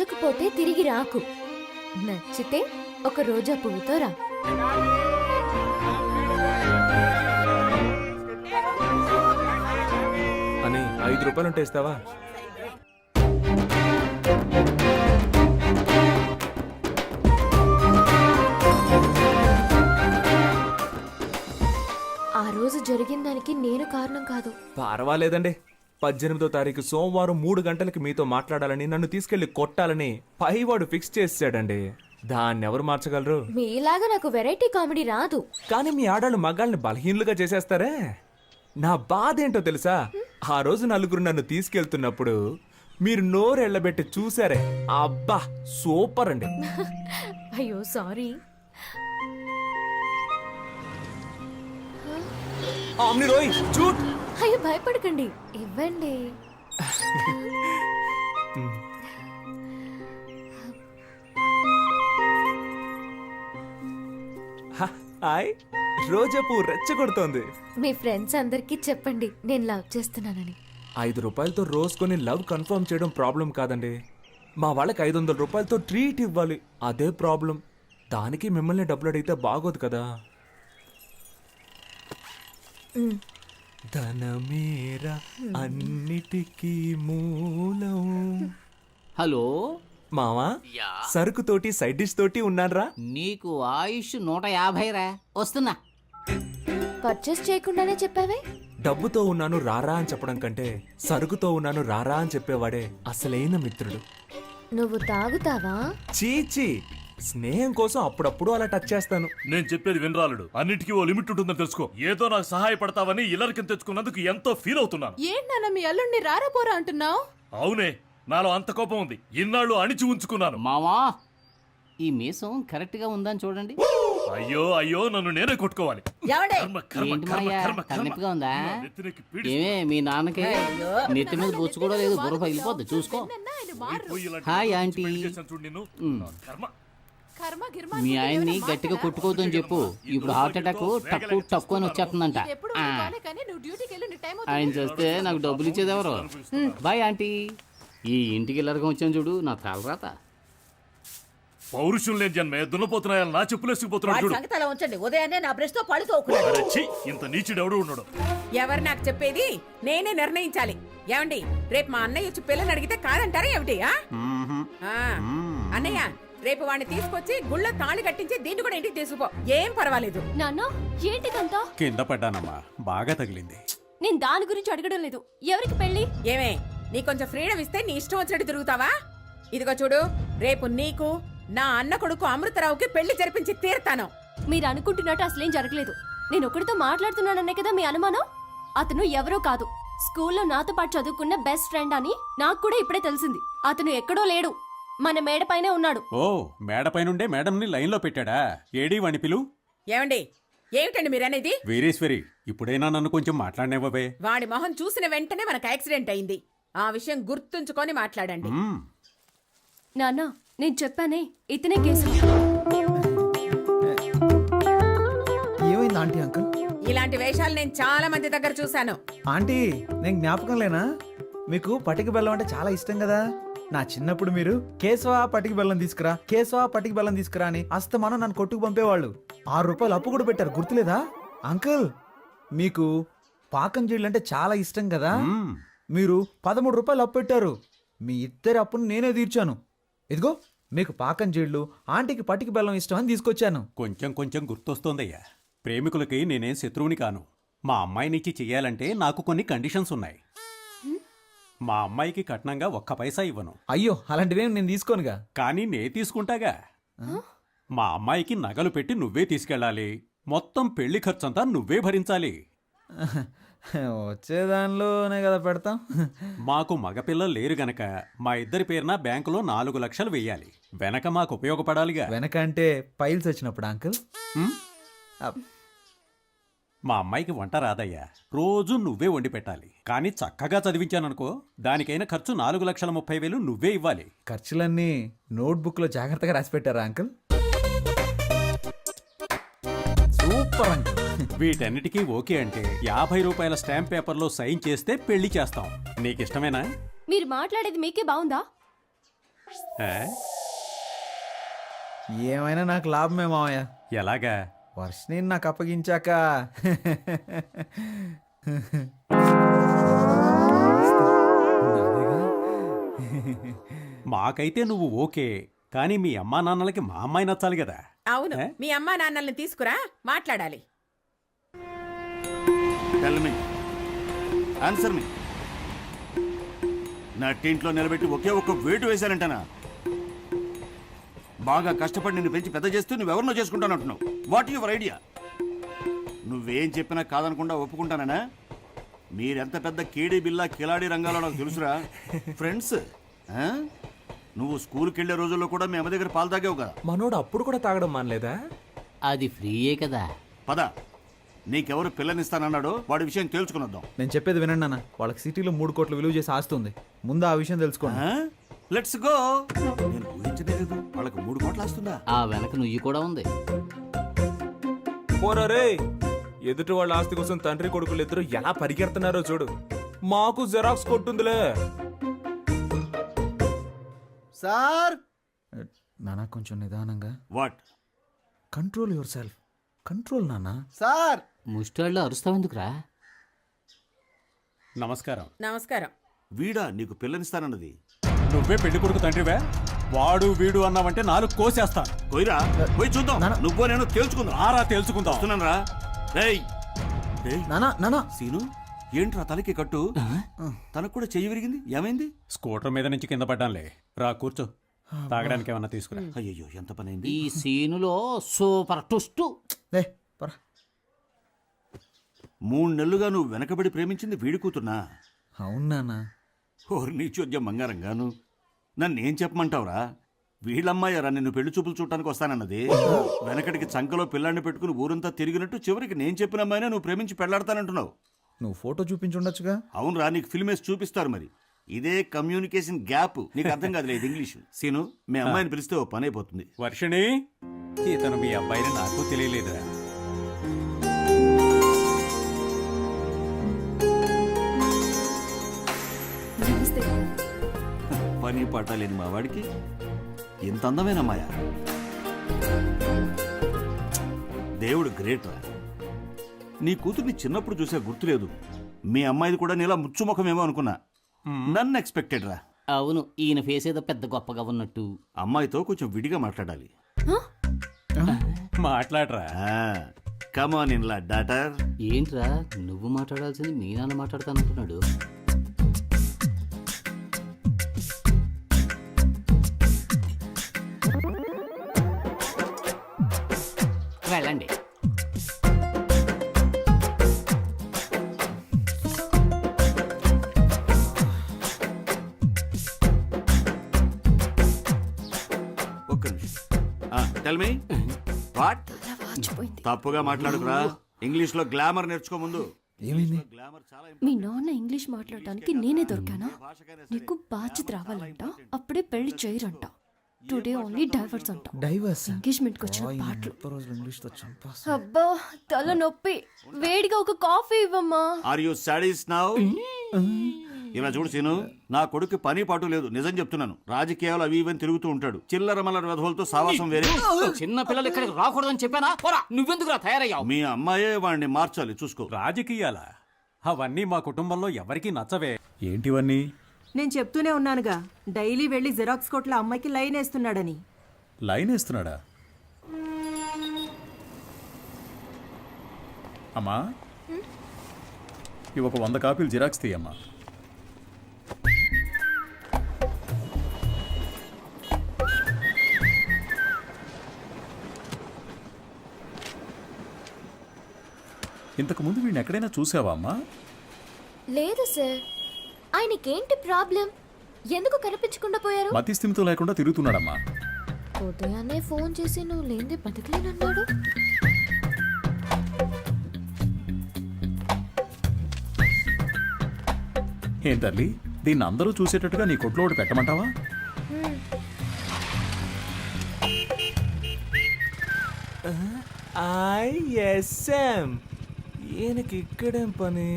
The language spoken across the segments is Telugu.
నచ్చకపోతే తిరిగి రాకు. నచ్చితే ఒక రోజా పువ్వుతో రా. అని 5 రూపాయలు ఉంటే ఇస్తావా? ఆ రోజు జరిగిన దానికి నేను కారణం కాదు. పర్వాలేదండి. 18వ తారీఖు సోమవారం 3 గంటలకి మీతో మాట్లాడాలని, నన్ను తీసుకెళ్లి కొట్టాలని పైవాడు ఫిక్స్ చేసాడండి. దాన్ని ఎవరు మార్చగలరు? మీలాగా నాకు వెరైటీ కామెడీ రాదు. కానీ మీ ఆడాళ్ళు మగాళ్ళని బలహీనులుగా చేసేస్తారే. నా బాధ ఏంటో తెలుసా? ఆ రోజు నలుగురు నన్ను తీసుకెళ్తున్నప్పుడు మీరు నోరు ఎళ్ళబెట్టి చూసారే, అబ్బా సూపర్ అండి. అయ్యో సారీ. ఆమ్ని రోయ్ చూట్. అయ్యో భయపడకండి, ఇవ్వండి. హాయ్, రోజా పువ్వు రెచ్చగొడుతోంది. మీ ఫ్రెండ్స్ అందరికీ చెప్పండి నేను లవ్ చేస్తున్నానని. 5 రూపాయలతో రోజు కొని లవ్ కన్ఫర్మ్ చేయడం ప్రాబ్లం కాదండి. మా వాళ్ళకి 500 రూపాయలతో ట్రీట్ ఇవ్వాలి, అదే ప్రాబ్లం. దానికి మిమ్మల్ని డబ్బులు అడిగితే బాగోదు కదా. ధనమేరా అన్నిటికీ మూలం. హలో మావా, సరుకుతోటి సైడ్ డిష్ తోటి ఉన్నాన్రా. నీకు ఆయుష్ 150 రా. వస్తున్నా. పర్చేస్ చేయకుండానే చెప్పావే. డబ్బుతో ఉన్నాను రారా అని చెప్పడం కంటే సరుకుతో ఉన్నాను రారా అని చెప్పేవాడే అసలైన మిత్రుడు. నువ్వు తాగుతావా? చీచి, స్నేహం కోసం అప్పుడప్పుడు అలా టచ్ చేస్తాను. నేను చెప్పేది వినరాలుడు. అన్నిటికీ ఓ లిమిట్ ఉంటుందని తెలుసుకో. ఏదో నాకు సహాయపడతావని ఇల్లరికం తెచ్చుకున్నందుకు ఎంతో ఫీల్ అవుతున్నాను. ఏంటన్నా మీ అల్లుడిని రారాపోరా అంటున్నావు? అవునే, నాలో అంత కోపం ఉంది. ఇన్నాళ్ళు అణిచి ఉంచుకున్నాను. మావా, ఈ మీసం కరెక్ట్ గా ఉందని చూడండి. అయ్యో అయ్యో, నన్ను నేనే కొట్టుకోవాలి. కర్మ, కర్మ, ఏంటి కర్మ, మాయా, కర్మ, కర్మ. తలనొప్పిగా ఉందా? నా నెత్తినెక్కి పీడిస్తు- ఏమే మీ నాన్నకి నెత్తి మీద బొచ్చు కూడా లేదు, బుర్ర పగిలిపోద్ది చూసుకో. పోయి ఇలాంటి హాయ్ వాళ్ళని ఆంటీ. పెళ్లి చేశాను చూడు నిన్ను. నా కర్మ. కర్మ గిర్మ మీ ఆయన్ని గట్టిగా కొట్టుకోవద్దని చెప్పు. ఇప్పుడు హార్ట్ అటాక్ టక్కు టక్కు అని వచ్చేస్తుందంట. ఎప్పుడు ఆ, కానీ నువ్వు డ్యూటీకి వెళ్ళి నీ టైం ఆయన చూస్తే నాకు డబ్బులు ఇచ్చేది ఎవరు? Bye aunty. ఈ ఇంటికి ఇల్లరకం వచ్చాను చూడు, నా తలరాత. పౌరుషం లేని జన్మే దున్నపోతున్నాయని నా చెప్పులేసుకుపోతున్నాడు చూడు. సంగతి అలా ఉంచండి. ఉదయాన్నే నా బ్రష్ తో పళ్ళు తోకున్నాడు. అరే ఛీ, ఇంత నీచుడు ఎవడు ఉన్నాడు? ఎవరు నాకు చెప్పేది? నేనే నిర్ణయించాలి. ఏమండి, రేపు మా అన్నయ్య వచ్చి పిల్లని అడిగితే కాదంటారా ఏమిటి? అన్నయ్య, రేపు వాడిని తీసుకొచ్చి గుళ్ళ తాళి కట్టించి దీన్ని కూడా ఇంటికి తీసుకుపో. ఏం పర్వాలేదు. నాన్న ఏంటిదంతా? కింద పడ్డానమ్మా, బాగా తగిలింది. నేను దాని గురించి అడగడం లేదు. ఎవరికి పెళ్లి? ఏమే, నీ కొంచెం ఫ్రీడమ్ ఇస్తే నీ ఇష్టం వచ్చినట్టు తిరుగుతావా? ఇదిగో చూడు, రేపు నీకు నా అన్న కొడుకు అమృతరావుకి పెళ్లి జరిపించి తీరుతాను. మీరు అనుకుంటున్నట్టు అసలేం జరగలేదు. నేను ఒకరితో మాట్లాడుతున్నాననే కదా మీ అనుమానం. అతను ఎవరో కాదు, స్కూల్లో నాతో పాటు చదువుకున్న బెస్ట్ ఫ్రెండ్ అని నాకు కూడా ఇప్పుడే తెలిసింది. అతను ఎక్కడో లేడు, మన మేడపైనే ఉన్నాడు. ఓ, మేడపైనుండే మేడంని లైన్లో పెట్టాడా? ఏడీ వాణ్ణి పిలు. ఏమండి, ఏమిటండి మీరనేది? వీరేశ్వరి, ఇప్పుడైనా నన్ను కొంచెం మాట్లాడినవ్వవే. వాడి మొహం చూసిన వెంటనే మనకు యాక్సిడెంట్ అయింది. ఆ విషయం గుర్తుంచుకొని మాట్లాడండి. నాన్న, నేను చెప్పానే ఇతనే కేసు. ఏమైంది ఆంటీ అంకుల్? ఇలాంటి వేషాలు నేను చాలా మంది దగ్గర చూశాను. ఆంటీ, నేను జ్ఞాపకం లేనా? మీకు పటిక బెల్లం అంటే చాలా ఇష్టం కదా. నా చిన్నప్పుడు మీరు కేశవా పటిక బెల్లం తీసుకురా, కేశవా పటిక బెల్లం తీసుకురా అని అస్తమానం నన్ను కొట్టుకు పంపేవాళ్ళు. 6 రూపాయలు అప్పు కూడా పెట్టారు, గుర్తులేదా? అంకుల్, మీకు పాకం జీళ్ళు అంటే చాలా ఇష్టం కదా. మీరు 13 రూపాయలు అప్పు పెట్టారు. మీ ఇద్దరి అప్పును నేనే తీర్చాను. ఇదిగో మీకు పాకం జీళ్ళు, ఆంటీకి పటిక బెల్లం ఇష్టం అని తీసుకొచ్చాను. కొంచెం కొంచెం గుర్తొస్తోందయ్యా. ప్రేమికులకి నేనేం శత్రువుని కాను. మా అమ్మాయినిచ్చి చెయ్యాలంటే నాకు కొన్ని కండిషన్స్ ఉన్నాయి. మా అమ్మాయికి కట్నంగా 1 పైసా ఇవ్వను. అయ్యో, అలాంటివేం నేను తీసుకోనుగా. కానీ నే తీసుకుంటాగా. మా అమ్మాయికి నగలు పెట్టి నువ్వే తీసుకెళ్ళాలి. మొత్తం పెళ్లి ఖర్చంతా నువ్వే భరించాలి. వచ్చేదానిలోనే కదా పెడతాం. మాకు మగపిల్లలు లేరు గనక మా ఇద్దరి పేరున బ్యాంకులో 4 లక్షలు వెయ్యాలి. వెనక మాకు ఉపయోగపడాలిగా. వెనక అంటే పైల్స్ వచ్చినప్పుడు అంకుల్. మా అమ్మాయికి వంట రాదయ్యా. రోజు నువ్వే వండి పెట్టాలి. కానీ చక్కగా చదివించాననుకో, దానికైనా ఖర్చు 4,30,000 నువ్వే ఇవ్వాలి. ఖర్చులన్నీ నోట్బుక్ లో జాగ్రత్తగా రాసి పెట్టారా అంకుల్? Super uncle. వీటన్నిటికీ ఓకే అంటే 50 రూపాయల స్టాంప్ పేపర్లో సైన్ చేస్తే పెళ్లి చేస్తాం. నీకిష్టమేనా? మీరు మాట్లాడేది మీకే బాగుందా? ఏ? ఏమైనా నాకు లాభమే మావయ్య. ఎలాగా? వర్షని నాకు అప్పగించాక మాకైతే నువ్వు ఓకే, కానీ మీ అమ్మా నాన్నలకి మా అమ్మాయి నచ్చాలి కదా. అవును, ఏ? మీ అమ్మా నాన్నల్ని తీసుకురా, మాట్లాడాలి. టెల్ మీ, ఆన్సర్ మీ. నా టీంట్లో నిలబెట్టి ఒకే ఒక్క వేటు వేశానంటనా? బాగా కష్టపడి నిన్ను పెంచి పెద్ద చేస్తూ నువ్వెవరినో చేసుకుంటానంటున్నావు. What your idea? నువ్వేం చెప్పినా కాదనకుండా ఒప్పుకుంటానా? మీరెంత పెద్ద కేడీ బిల్లా కిలాడీ రంగాలో నాకు తెలుసురా. ఫ్రెండ్స్, నువ్వు స్కూల్కి వెళ్ళే రోజుల్లో కూడా మీ అమ్మ దగ్గర పాలు తాగావు కదా. మనోడు అప్పుడు కూడా తాగడం మానలేదా? అది ఫ్రీయే కదా. పద, నీకెవరు పిల్లనిస్తానన్నాడో వాడి విషయం తేల్చుకునొద్దాం. నేను చెప్పేది వినండి అన్న. వాళ్ళకి సిటీలో 3 కోట్లు విలువ చేసి ఆస్తుంది. ముందు ఆ విషయం తెలుసుకోండి. Let's go. నేను ఊహించలేదు వాళ్ళకి 3 కోట్లు వస్తుందా. ఆ వెనక నుయ్యి కూడా ఉంది. పోరా రే, ఎదుటి వాళ్ళ ఆస్తి కోసం తండ్రి కొడుకులు ఇద్దరు ఎలా పరిగెడుతున్నారో చూడు. మాకు జెరాక్స్ కొట్టుందిలే. సార్ నానా, కొంచెం నిదానంగా. What? Control your self. Control నానా. సార్ ముష్టాళ్ళు అరుస్తావెందుకురా? నమస్కారం. నమస్కారం. వీడా నీకు పిల్లనిస్తానన్నది? నువ్వే పెళ్లి కొడుకు తండ్రివే. వాడు వీడు అన్నావంటే 4 కోసేస్తాను. పోయిరా, పోయి చూద్దాం. నువ్వో నేను తేల్చుకుందాం. ఆరా తేల్చుకుందాం. వస్తున్నాను రా. రేయ్ నానా నానా. సీను, ఏంట్రా తలకి కట్టు? తనకు కూడా చెయ్యి విరిగింది, ఏమైంది? స్కూటర్ మీద నుంచి కింద పడ్డానులే. రా కూర్చో, తాగడానికి ఏమన్నా తీసుకురా. అయ్యో, ఎంత పని అయింది. ఈ సీనులో సూపర్ ట్విస్ట్. లే పరా. 3 నెలలుగా నువ్వు వెనకబడి ప్రేమించింది వీడి కూతున్నా? అవును నానా. ఓరి నీ చోద్యం బంగారంగాను. నన్నేం చెప్పమంటావురా? వీళ్ళమ్మాయారా నిన్ను పెళ్లి చూపులు చూడటానికి వస్తానన్నది. వెనకటికి చంకలో పిల్లాన్ని పెట్టుకుని ఊరంతా తిరిగినట్టు చివరికి నేను చెప్పిన అమ్మాయినే నువ్వు ప్రేమించి పెళ్లాడతానంటున్నావు. నువ్వు ఫోటో చూపించుండొచ్చుగా. అవునరా, నీకు ఫిల్మ్ వేసి చూపిస్తారు. మరి ఇదే కమ్యూనికేషన్ గ్యాప్. నీకు అర్థం కాదులే ఇది ఇంగ్లీషు. సీను, మీ అమ్మాయిని పిలిస్తే ఓ పని అయిపోతుంది. వర్షిణి, ఇతను మీ అబ్బాయిని నాకు తెలియలేదురా. పని పాట లేని మా వాడికి ఇంత అందమైన అమ్మాయ. దేవుడు గ్రేట్ రా. నీ కూతుర్ని చిన్నప్పుడు చూసా గుర్తులేదు. మీ అమ్మాయిది కూడా నీలా ముచ్చుముఖమేమో అనుకున్నా. నన్ను ఎక్స్పెక్టెడ్ రా. అవును, ఈయన ఫేస్ ఏదో పెద్ద గొప్పగా ఉన్నట్టు. అమ్మాయితో కొంచెం విడిగా మాట్లాడాలి. మాట్లాడరా. కమాన్ ఇన్ లా డాటర్. ఏంట్రా నువ్వు మాట్లాడాల్సింది మీ నాన్న మాట్లాడతానంటున్నాడు. వెళ్ళండి. ఒక్క నిమిషం. Tell me what? తప్పుగా మాట్లాడుకురా. ఇంగ్లీష్ లో గ్లామర్ నేర్చుకో ముందు. ఏమైంది? గ్లామర్ చాలా మీ నాన్న ఇంగ్లీష్ మాట్లాడటానికి నేనే దొరికానా? నీకు బాధ్యత రావాలంట, అప్పుడే పెళ్లి చేయరంట. టుడే ఓన్లీ డైవర్స్ అంట. డైవర్స్. ఎంగేజ్మెంట్ కి వచ్చిన పాటలు. రోజులు ఇంగ్లీష్ తో చంపేస్తా. అబ్బా తల నొప్పి. వేడిగా ఒక కాఫీ ఇవ్వమ్మా. Are you sadist now? ఇలా చూడు సీను, నా కొడుకు పని పాటు లేదు. నిజం చెప్తున్నాను. రాజకీయాలు అవి ఇవని తిరుగుతూ ఉంటాడు. చిల్లర మల్లర వెధవులతో సావాసం వేరే. చిన్న పిల్లలు ఇక్కడికి రాకూడదని చెప్పానా? పోరా, నువ్వెందుకురా తయారయ్యావు? మీ అమ్మాయే వాడిని మార్చాలి, చూసుకో. రాజకీయాలా? అవన్నీ మా కుటుంబంలో ఎవరికీ నచ్చవే. ఏంటివన్నీ? నేను చెప్తూనే ఉన్నానుగా, డైలీ వెళ్ళి జిరాక్స్ కొట్ల అమ్మాయికి లైన్ వేస్తున్నాడని. లైన్ వేస్తున్నాడా? అమ్మా, ఇవి ఒక 100 కాపీలు జిరాక్స్ తీయమ్మా. ఇంతకు ముందు వీడిని ఎక్కడైనా చూసావా అమ్మా? లేదు సార్. ఆయనకేంటి ప్రాబ్లం? ఎందుకు కనిపించకుండా పోయారు? మతి స్థిమితం లేకుండా తిరుగుతున్నాడమ్మా. ఉదయాన్నే ఫోన్ చేసి నువ్వు లేనిదే బతకలేనన్నాడు. ఏం తల్లి, దీన్ని అందరూ చూసేటట్టుగా నీ కొట్లో ఒకటి పెట్టమంటావా? ఐఎస్ఎం. ఈయనకి ఇక్కడేం పని?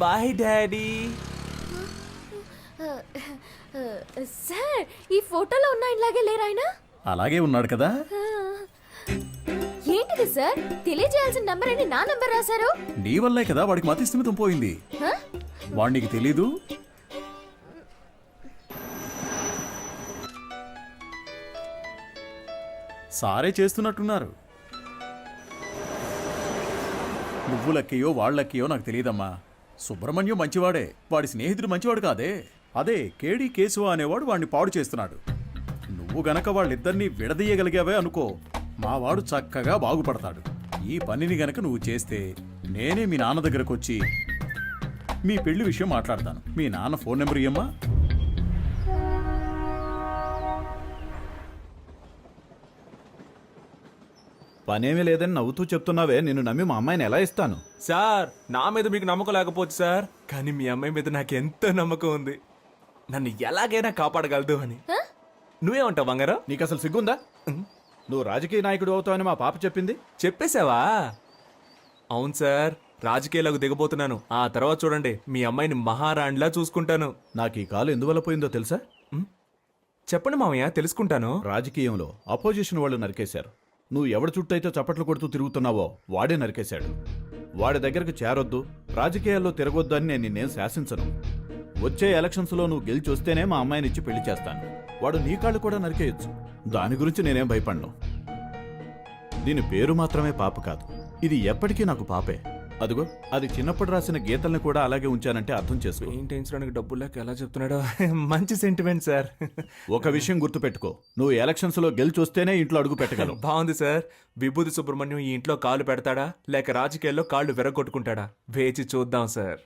Bye daddy. సార్ ఈ ఫోటోలో ఉన్న ఇలాగే లేరు ఆయన అలాగే ఉన్నాడు కదా. ఏంటిది సార్ తెలియజేయాల్సిన నంబర్ అని నా నంబర్ రాశారు నీ వల్లే కదా వాడికి మతి స్థిమితం పోయింది. హ? వాడికి తెలీదు. సారే చేస్తున్నట్టున్నారు. నువ్వు లక్కయో వాళ్ళక్కయో నాకు తెలియదమ్మా. సుబ్రహ్మణ్యం మంచివాడే, వాడి స్నేహితుడు మంచివాడు కాదే. అదే కేడి కేశవ అనేవాడు వాడిని పాడు చేస్తున్నాడు. నువ్వు గనక వాళ్ళిద్దరినీ విడదీయగలిగావే అనుకో, మావాడు చక్కగా బాగుపడతాడు. ఈ పనిని గనక నువ్వు చేస్తే నేనే మీ నాన్న దగ్గరకు వచ్చి మీ పెళ్లి విషయం మాట్లాడతాను. మీ నాన్న ఫోన్ నెంబర్ ఇయ్యమ్మా. పనేమీ లేదని నవ్వుతూ చెప్తున్నావే, నిన్ను నమ్మి మా అమ్మాయిని ఎలా ఇస్తాను? సార్ నా మీద మీకు నమ్మకం లేకపోవచ్చు సార్, కానీ మీ అమ్మాయి మీద నాకు ఎంతో నమ్మకం ఉంది. నన్ను ఎలాగైనా కాపాడగలదు అని. నువ్వేమంటావు బంగారం? నీకు అసలు సిగ్గుందా? నువ్వు రాజకీయ నాయకుడు అవుతావని మా పాప చెప్పింది. చెప్పేశావా? అవును సార్, రాజకీయాలకు దిగబోతున్నాను. ఆ తర్వాత చూడండి మీ అమ్మాయిని మహారాణిలా చూసుకుంటాను. నాకు ఈ కాలు ఎందువల్ల పోయిందో తెలుసా? చెప్పండి మామయ్య, తెలుసుకుంటాను. రాజకీయంలో అపోజిషన్ వాళ్ళు నరికేశారు. నువ్వు ఎవడి చుట్టైతే చప్పట్లు కొడుతూ తిరుగుతున్నావో వాడే నరికేశాడు. వాడి దగ్గరకు చేరొద్దు, రాజకీయాల్లో తిరగొద్దు అని నేను నిన్నేం శాసించను. వచ్చే ఎలక్షన్స్లో నువ్వు గెలిచి వస్తేనే మా అమ్మాయిని ఇచ్చి పెళ్లి చేస్తాను. వాడు నీ కాళ్ళు కూడా నరికేయచ్చు. దాని గురించి నేనేం భయపడను. దీని పేరు మాత్రమే పాప కాదు, ఇది ఎప్పటికీ నాకు పాపే. అదిగో అది చిన్నప్పుడు రాసిన గీతల్ని కూడా అలాగే ఉంచానంటే అర్థం చేసుకో. పెయింటించడానికి డబ్బులు లేక ఎలా చెప్తున్నాడో. మంచి సెంటిమెంట్ సార్. ఒక విషయం గుర్తుపెట్టుకో, నువ్వు ఎలక్షన్స్ లో గెలిచి వస్తేనే ఇంట్లో అడుగు పెట్టగలవు. బాగుంది సార్. విభూతి సుబ్రహ్మణ్యం ఈ ఇంట్లో కాలు పెడతాడా లేక రాజకీయాల్లో కాళ్ళు విరగొట్టుకుంటాడా? వేచి చూద్దాం సార్.